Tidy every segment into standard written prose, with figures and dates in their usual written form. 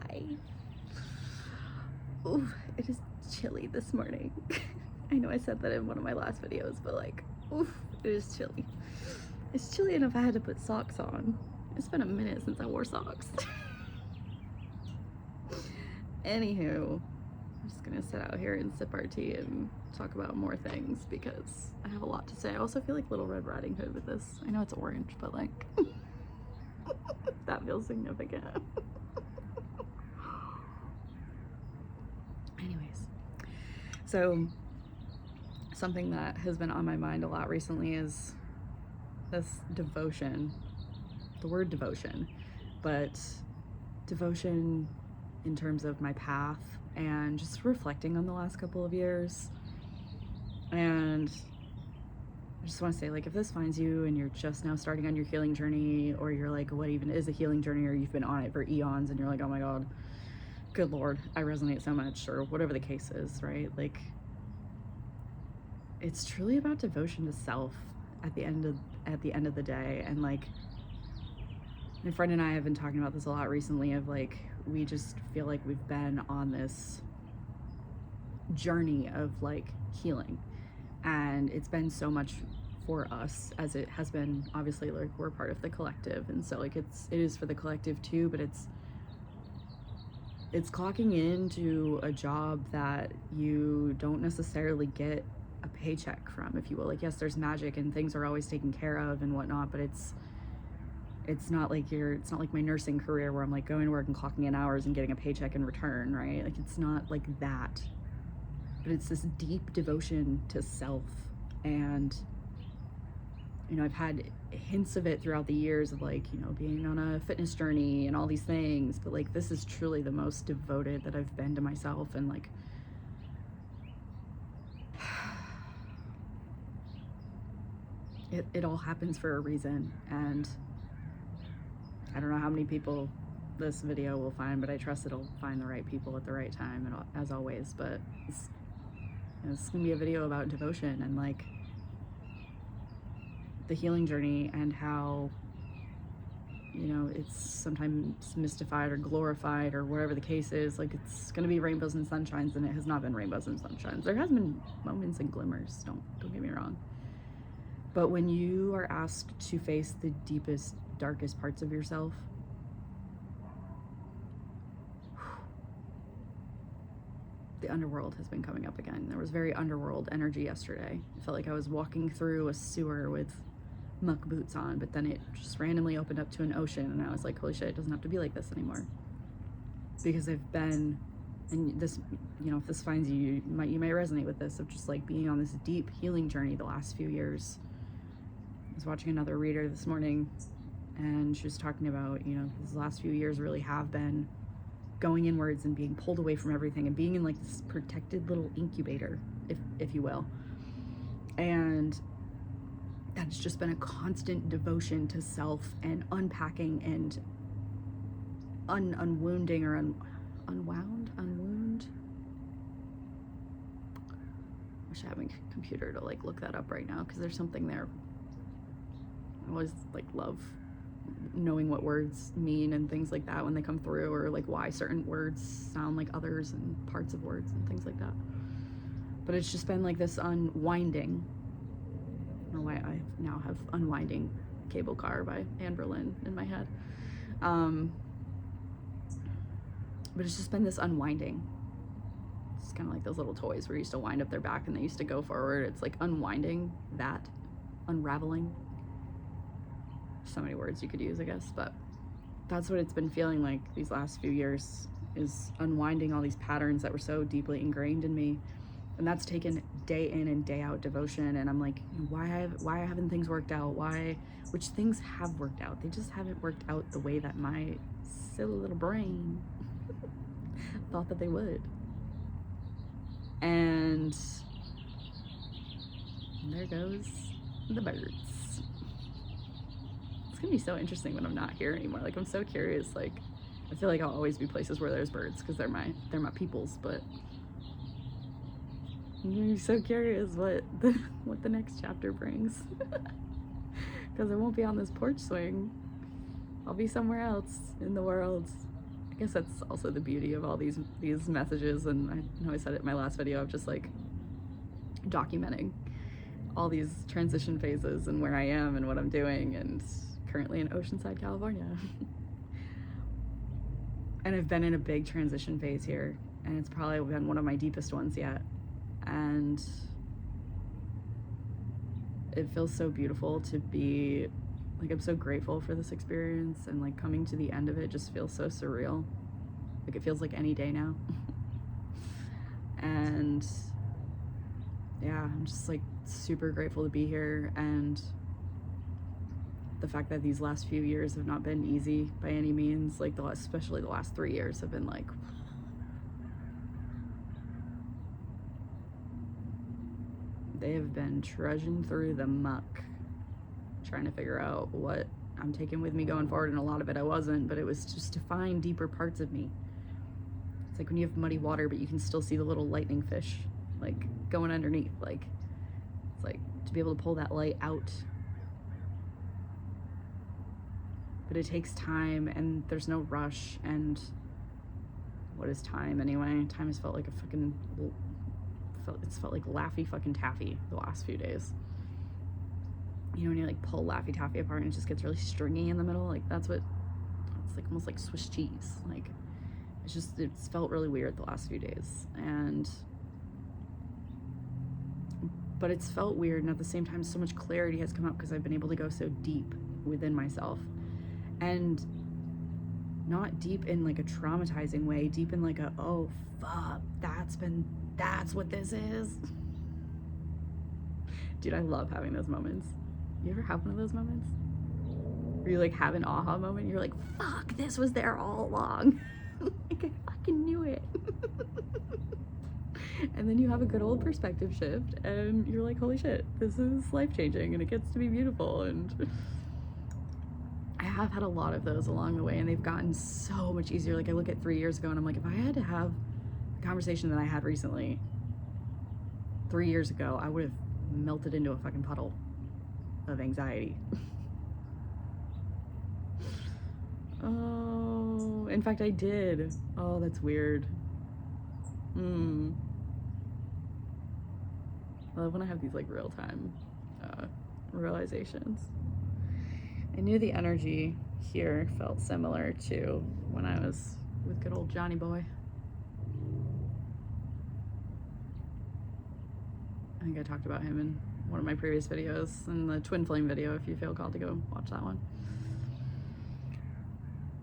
Hi. Ooh, it is chilly this morning. I know I said that in one of my last videos, but like, oof, it is chilly. It's chilly enough I had to put socks on. It's been a minute since I wore socks. Anywho, I'm just gonna sit out here and sip our tea and talk about more things because I have a lot to say. I also feel like Little Red Riding Hood with this. I know it's orange, but like, that feels significant. Anyways, so something that has been on my mind a lot recently is this devotion, the word devotion, but devotion in terms of my path and just reflecting on the last couple of years. And I just want to say, like, if this finds you and you're just now starting on your healing journey, or you're like, what even is a healing journey, or you've been on it for eons and you're like, oh my God, good Lord, I resonate so much, or whatever the case is, right? Like, it's truly about devotion to self at the end of the day. And like, my friend and I have been talking about this a lot recently of like, we just feel like we've been on this journey of like healing, and it's been so much for us as it has been, obviously, like, we're part of the collective, and so like it is for the collective too, but it's clocking into a job that you don't necessarily get a paycheck from, if you will. Like, yes, there's magic and things are always taken care of and whatnot, but it's not like my nursing career where I'm like going to work and clocking in hours and getting a paycheck in return, right? Like, it's not like that, but it's this deep devotion to self. And you know, I've had hints of it throughout the years of like, you know, being on a fitness journey and all these things, but like, this is truly the most devoted that I've been to myself. And like, it all happens for a reason. And I don't know how many people this video will find, but I trust it'll find the right people at the right time, and as always. But it's gonna be a video about devotion and like the healing journey, and how, you know, it's sometimes mystified or glorified or whatever the case is. Like, it's gonna be rainbows and sunshines, and it has not been rainbows and sunshines. There has been moments and glimmers, don't get me wrong. But when you are asked to face the deepest, darkest parts of yourself, the underworld has been coming up again. There was very underworld energy yesterday. I felt like I was walking through a sewer with muck boots on, but then it just randomly opened up to an ocean, and I was like, holy shit, it doesn't have to be like this anymore. Because I've been, and this, you know, if this finds you, you may resonate with this, of just like being on this deep healing journey the last few years. I was watching another reader this morning, and she was talking about, you know, these last few years really have been going inwards and being pulled away from everything and being in like this protected little incubator, if you will. And that's just been a constant devotion to self and unpacking and unwounding, or unwound. I wish I had my computer to like look that up right now, because there's something there. I always like love knowing what words mean and things like that when they come through, or like why certain words sound like others and parts of words and things like that. But it's just been like this unwinding. I don't know why I now have Unwinding Cable Car by Anne Boleyn in my head. But it's just been this unwinding. It's kind of like those little toys where you used to wind up their back and they used to go forward. It's like unwinding that, unraveling. So many words you could use, I guess, but that's what it's been feeling like these last few years, is unwinding all these patterns that were so deeply ingrained in me. And that's taken day in and day out devotion. And I'm like, why haven't things worked out? Which things have worked out? They just haven't worked out the way that my silly little brain thought that they would. And there goes the birds. It's gonna be so interesting when I'm not here anymore. Like, I'm so curious. Like, I feel like I'll always be places where there's birds because they're my peoples, but I'm so curious what the next chapter brings. Because I won't be on this porch swing. I'll be somewhere else in the world, guess that's also the beauty of all these messages, and I know I said it in my last video, of just like documenting all these transition phases and where I am and what I'm doing, and currently in Oceanside, California. And I've been in a big transition phase here, and it's probably been one of my deepest ones yet. And it feels so beautiful to be, like, I'm so grateful for this experience, and like coming to the end of it just feels so surreal. Like it feels like any day now. And yeah, I'm just like super grateful to be here, and the fact that these last few years have not been easy by any means. Like especially the last 3 years have been like, they have been trudging through the muck, trying to figure out what I'm taking with me going forward. And a lot of it I wasn't, but it was just to find deeper parts of me. It's like when you have muddy water, but you can still see the little lightning fish like going underneath. Like it's like to be able to pull that light out. But it takes time, and there's no rush. And what is time anyway? Time has felt like a fucking, it's felt like Laffy fucking Taffy the last few days. You know, when you like pull Laffy Taffy apart and it just gets really stringy in the middle, like that's what, it's like almost like Swiss cheese. Like it's felt really weird the last few days. But it's felt weird, and at the same time so much clarity has come up because I've been able to go so deep within myself. And not deep in like a traumatizing way, deep in like a, oh fuck, that's what this is. Dude, I love having those moments. You ever have one of those moments where you like have an aha moment, you're like, fuck, this was there all along. Like I fucking knew it. And then you have a good old perspective shift, and you're like, holy shit, this is life-changing, and it gets to be beautiful. And I have had a lot of those along the way, and they've gotten so much easier. Like I look at 3 years ago and I'm like, if I had to have the conversation that I had recently 3 years ago, I would have melted into a fucking puddle of anxiety. Oh, in fact I did. Oh, that's weird. I love when I have these like real-time realizations. I knew the energy here felt similar to when I was with good old Johnny Boy. I think I talked about him in one of my previous videos, in the Twin Flame video, if you feel called to go watch that one.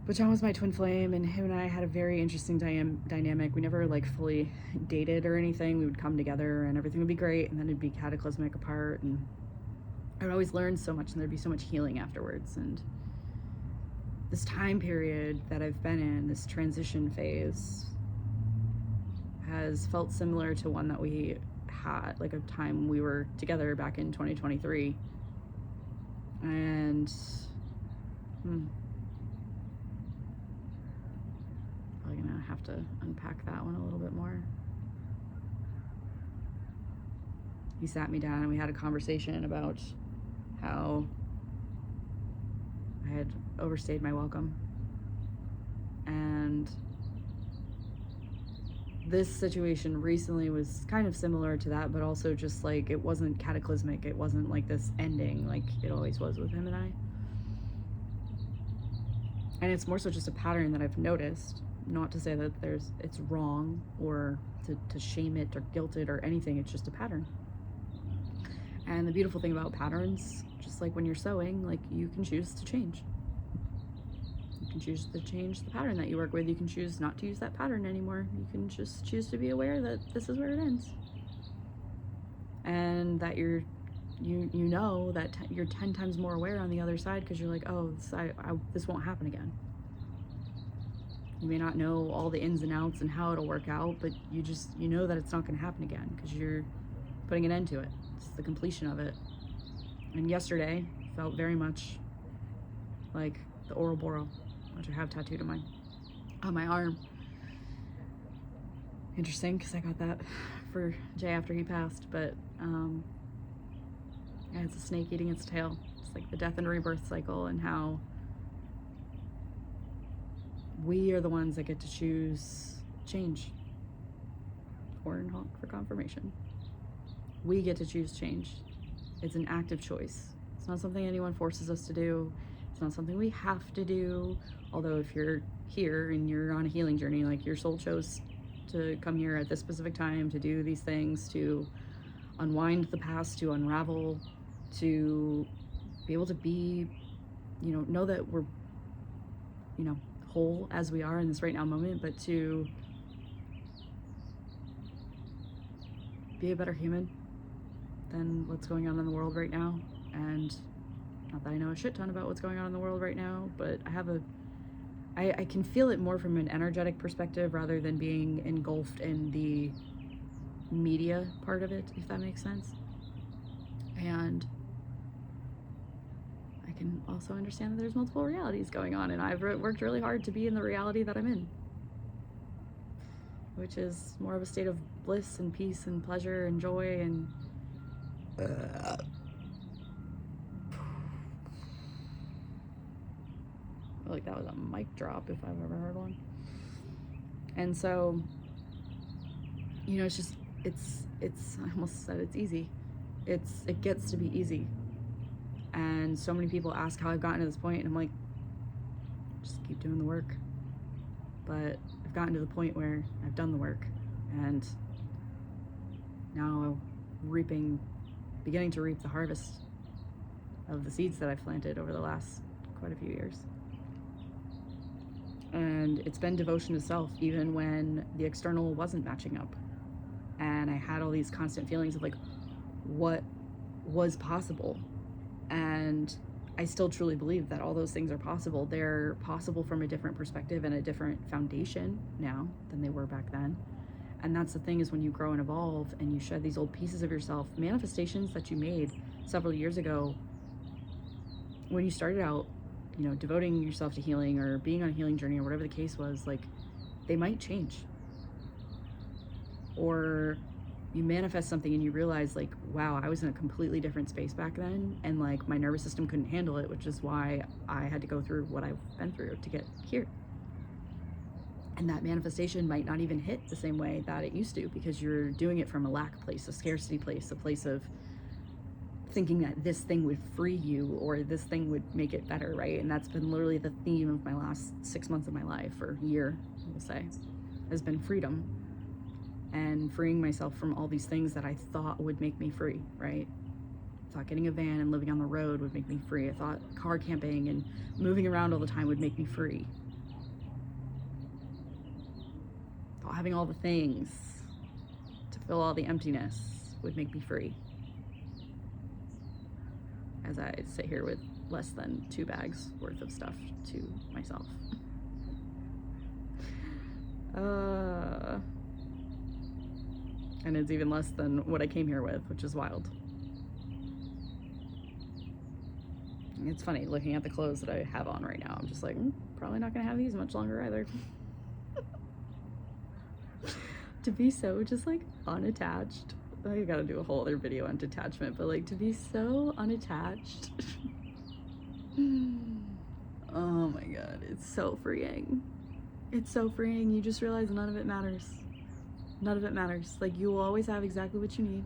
But John was my twin flame, and him and I had a very interesting dynamic. We never like fully dated or anything. We would come together and everything would be great, and then it'd be cataclysmic apart, and I would always learn so much, and there'd be so much healing afterwards. And this time period that I've been in, this transition phase, has felt similar to one that we had, like a time we were together back in 2023. And probably gonna have to unpack that one a little bit more. He sat me down and we had a conversation about how I had overstayed my welcome. And this situation recently was kind of similar to that, but also just like, it wasn't cataclysmic. It wasn't like this ending like it always was with him and I. And it's more so just a pattern that I've noticed. Not to say that it's wrong or to shame it or guilt it or anything. It's just a pattern. And the beautiful thing about patterns, just like when you're sewing, like you can choose to change. You can choose to change the pattern that you work with. You can choose not to use that pattern anymore. You can just choose to be aware that this is where it ends. And that you know that you're 10 times more aware on the other side, because you're like, oh, this won't happen again. You may not know all the ins and outs and how it'll work out, but you know that it's not going to happen again because you're putting an end to it. It's the completion of it. And yesterday felt very much like the Ouroboros, which I have tattooed on my arm. Interesting, because I got that for Jay after he passed, but yeah, it's a snake eating its tail. It's like the death and rebirth cycle, and how we are the ones that get to choose change. Horn honk for confirmation. We get to choose change. It's an active choice. It's not something anyone forces us to do. It's not something we have to do. Although if you're here and you're on a healing journey, like your soul chose to come here at this specific time to do these things, to unwind the past, to unravel, to be able to be, know that we're, whole as we are in this right now moment, but to be a better human than what's going on in the world right now. And not that I know a shit ton about what's going on in the world right now, but I can feel it more from an energetic perspective rather than being engulfed in the media part of it, if that makes sense. And I can also understand that there's multiple realities going on, and I've worked really hard to be in the reality that I'm in, which is more of a state of bliss and peace and pleasure and joy and I feel like that was a mic drop if I've ever heard one. And so, it's I almost said it's easy. It gets to be easy. And so many people ask how I've gotten to this point, and I'm like, just keep doing the work. But I've gotten to the point where I've done the work, and now beginning to reap the harvest of the seeds that I've planted over the last quite a few years. And it's been devotion to self, even when the external wasn't matching up. And I had all these constant feelings of like, what was possible? And I still truly believe that all those things are possible. They're possible from a different perspective and a different foundation now than they were back then. And that's the thing, is when you grow and evolve and you shed these old pieces of yourself, manifestations that you made several years ago, when you started out, devoting yourself to healing or being on a healing journey or whatever the case was, like, they might change. Or you manifest something and you realize, like, wow, I was in a completely different space back then, and like my nervous system couldn't handle it, which is why I had to go through what I've been through to get here. And that manifestation might not even hit the same way that it used to, because you're doing it from a lack place, a scarcity place, a place of thinking that this thing would free you or this thing would make it better, right? And that's been literally the theme of my last 6 months of my life, or year, we'll say, has been freedom. And freeing myself from all these things that I thought would make me free, right? I thought getting a van and living on the road would make me free. I thought car camping and moving around all the time would make me free. I thought having all the things to fill all the emptiness would make me free. As I sit here with less than 2 bags worth of stuff to myself. And it's even less than what I came here with, which is wild. It's funny, looking at the clothes that I have on right now, I'm just like, probably not gonna have these much longer either. To be so just like unattached. I gotta do a whole other video on detachment, but like to be so unattached. Oh my God, it's so freeing. It's so freeing. You just realize none of it matters. None of it matters. Like, you will always have exactly what you need.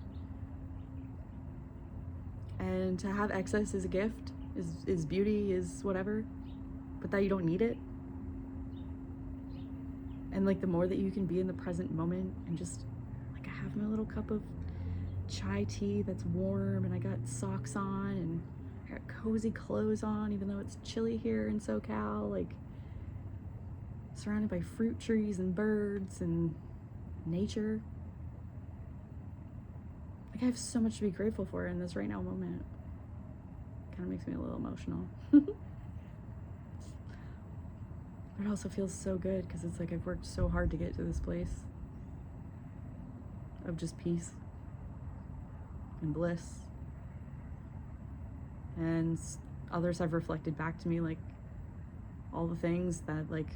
And to have excess is a gift, is beauty, is whatever, but that you don't need it. And like, the more that you can be in the present moment and just like, I have my little cup of chai tea that's warm, and I got socks on, and I got cozy clothes on, even though it's chilly here in SoCal, like surrounded by fruit trees and birds and nature. Like, I have so much to be grateful for in this right now moment. Kind of makes me a little emotional. But it also feels so good, because it's like I've worked so hard to get to this place of just peace and bliss. And others have reflected back to me, like, all the things that, like,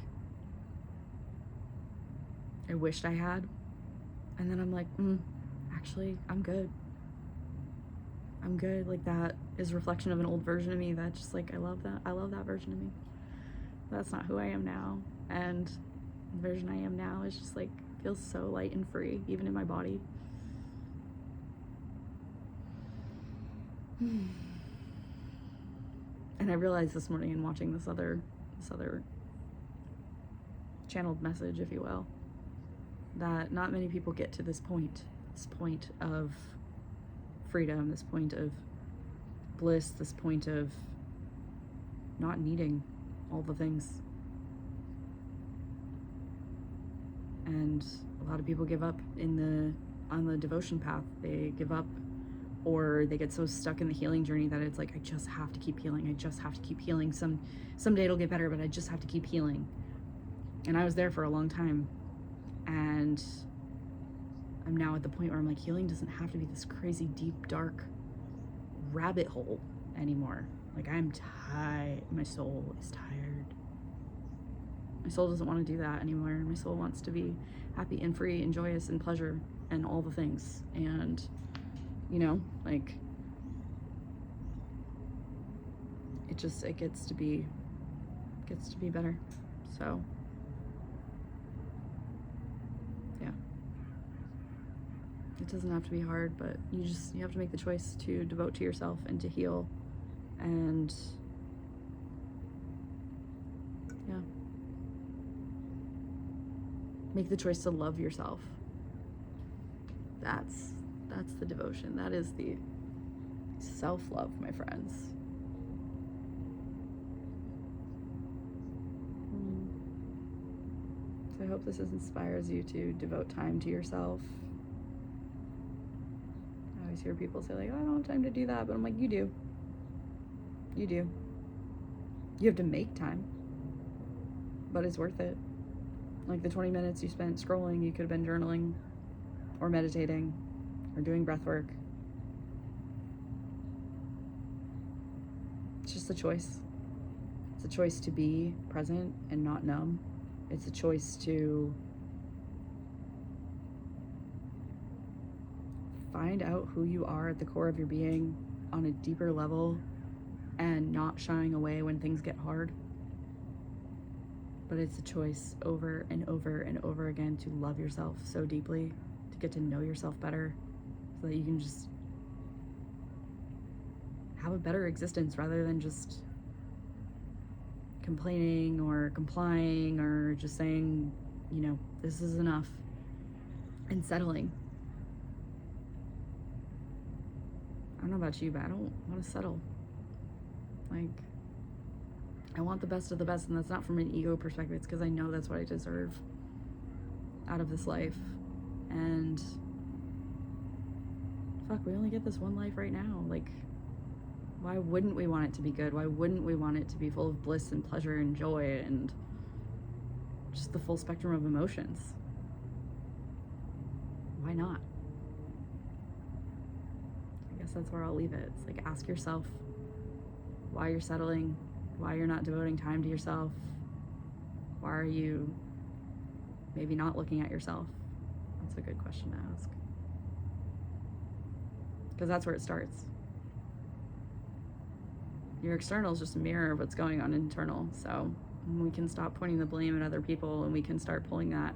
I wished I had. And then I'm like, actually, I'm good. I'm good. Like, that is a reflection of an old version of me that just, like, I love that. I love that version of me. That's not who I am now. And the version I am now is just like, feels so light and free, even in my body. And I realized this morning in watching this other channeled message, if you will, that not many people get to this point of freedom, this point of bliss, this point of not needing all the things. And a lot of people give up on the devotion path. They give up, or they get so stuck in the healing journey that it's like, I just have to keep healing. I just have to keep healing. Someday it'll get better, but I just have to keep healing. And I was there for a long time. And I'm now at the point where I'm like, healing doesn't have to be this crazy, deep, dark rabbit hole anymore. Like, I'm tired. My soul is tired. My soul doesn't want to do that anymore. My soul wants to be happy and free and joyous and pleasure and all the things. And, you know, like, it gets to be better. So, yeah. It doesn't have to be hard, but you have to make the choice to devote to yourself and to heal. And yeah, make the choice to love yourself. That's the devotion. That is the self-love, my friends. So I hope this inspires you to devote time to yourself. I always hear people say, like, oh, I don't have time to do that, but I'm like, you do. You do. You have to make time, but it's worth it. Like the 20 minutes you spent scrolling, you could have been journaling or meditating or doing breath work. It's just a choice. It's a choice to be present and not numb. It's a choice to find out who you are at the core of your being on a deeper level and not shying away when things get hard. But it's a choice over and over and over again to love yourself so deeply, to get to know yourself better, so that you can just have a better existence rather than just complaining or complying or just saying, you know, this is enough, and settling. I don't know about you, but I don't want to settle. Like, I want the best of the best, and that's not from an ego perspective. It's because I know that's what I deserve out of this life. And fuck, we only get this one life right now. Like, why wouldn't we want it to be good? Why wouldn't we want it to be full of bliss and pleasure and joy and just the full spectrum of emotions? Why not? I guess that's where I'll leave it. It's like, ask yourself why you're settling, why you're not devoting time to yourself, why are you maybe not looking at yourself? That's a good question to ask, because that's where it starts. Your external is just a mirror of what's going on internal. So we can stop pointing the blame at other people, and we can start pulling that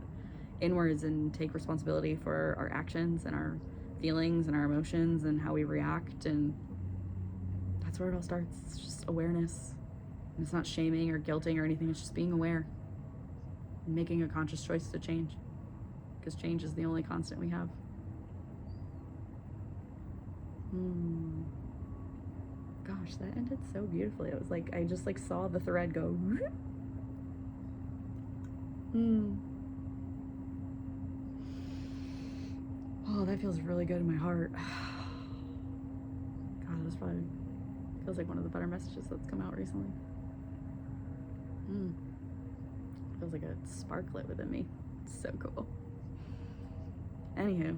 inwards and take responsibility for our actions and our feelings and our emotions and how we react. And that's where it all starts. It's just awareness. And it's not shaming or guilting or anything. It's just being aware and making a conscious choice to change, because change is the only constant we have. Gosh, that ended so beautifully. It was like, I just like saw the thread go. Oh, that feels really good in my heart. God, this probably feels like one of the better messages that's come out recently. Feels like a spark lit within me. It's so cool. Anywho.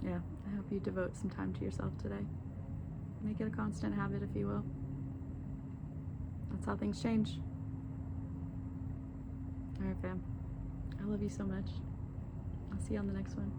Yeah, I hope you devote some time to yourself today. Make it a constant habit, if you will. That's how things change. All right, fam. I love you so much. I'll see you on the next one.